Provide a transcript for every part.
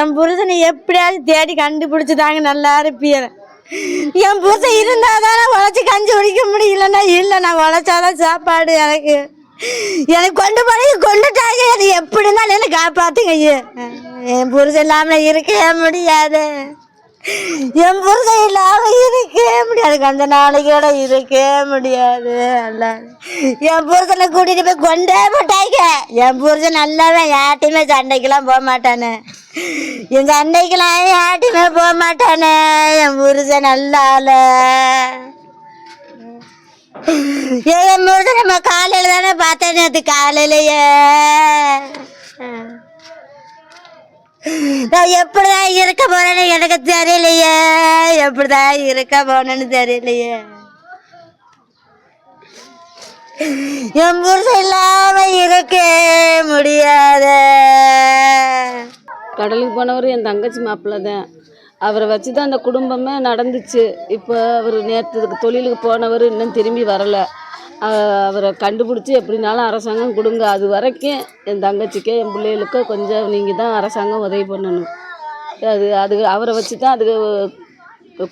என் புருஷனை எப்படியாவது தேடி கண்டுபிடிச்சுதாங்க நல்லா இருப்பிய. என் புருஷன் இருந்தால் தானே உழைச்சி கஞ்சி குடிக்க முடியலன்னா இல்லை, நான் உழைச்சாதான் சாப்பாடு எனக்கு. எனக்கு கொண்டுட்டாங்க. அது எப்படி இருந்தாலும் என்ன காப்பாற்றுங்க. என் புருஷன் இல்லாமல் இருக்கவே முடியாது. என் புருஷன் இல்லாமல் இருக்கவே முடியாது. கொஞ்ச நாளைக்கு கூட இருக்கவே முடியாது. என் புருஷனை கூட்டிகிட்டு போய் கொண்டே போட்டாங்க. என் புருஷன் நல்லாவே யார்ட்டையுமே சண்டைக்கெல்லாம் போக மாட்டானே. என் சண்டைக்கெல்லாம் யார்ட்டையுமே போக மாட்டானே. என் புருஷன் நல்லால. என் புருஷன் நம்ம காலையில் தானே பார்த்தேன். நேற்று காலையிலையே நான் எப்படிதான் இருக்க போறேன்னு எனக்கு தெரியலையே. எப்படிதான் இருக்க போனேன்னு தெரியலையே. என் புருஷன் இல்லாம இருக்க முடியாத. கடலுக்கு போனவர் என் தங்கச்சி மாப்பிள்ளை தான். அவரை வச்சு தான் அந்த குடும்பமே நடந்துச்சு. இப்போ அவர் நேற்று தொழிலுக்கு போனவர் இன்னும் திரும்பி வரலை. அவரை கண்டுபிடிச்சி எப்படினாலும் அரசாங்கம் கொடுங்க. அது வரைக்கும் என் தங்கச்சிக்கே என் பிள்ளைகளுக்கோ கொஞ்சம் நீங்கள் தான் அரசாங்கம் உதவி பண்ணணும். அது அவரை வச்சு தான் அதுக்கு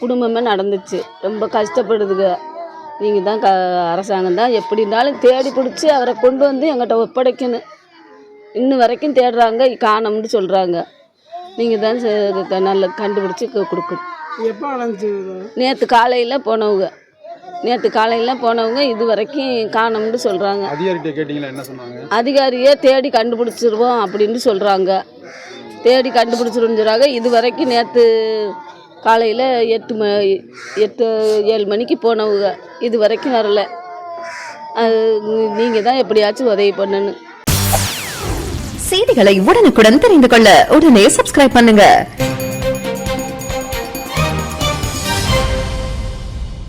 குடும்பமே நடந்துச்சு. ரொம்ப கஷ்டப்படுதுங்க. நீங்கள் தான் அரசாங்கம் தான் எப்படின்னாலும் தேடி பிடிச்சி அவரை கொண்டு வந்து எங்கிட்ட ஒப்படைக்கணும். இன்னும் வரைக்கும் தேடுறாங்க, காணோம்னு சொல்கிறாங்க. நீங்கள் தான் நல்ல கண்டுபிடிச்சி கொடுக்கணும். எப்போ நடந்துச்சு? நேற்று காலையில் போனவங்க இது வரைக்கும் காணோம்னு சொல்கிறாங்க. அதிகாரிகிட்ட கேட்டிங்களா? என்ன சொன்னாங்க? அதிகாரியே தேடி கண்டுபிடிச்சிருவோம் அப்படின்னு சொல்கிறாங்க. தேடி கண்டுபிடிச்சிருன்னு சொல்கிறாங்க. இது வரைக்கும் நேற்று காலையில் 7 மணிக்கு போனவங்க இது வரைக்கும் வரலை. நீங்கள் தான் எப்படியாச்சும் உதவி பண்ணணும். செய்திகளை உடனுக்குடன் தெரிந்து கொள்ள உடனே சப்ஸ்கிரைப் பண்ணுங்க.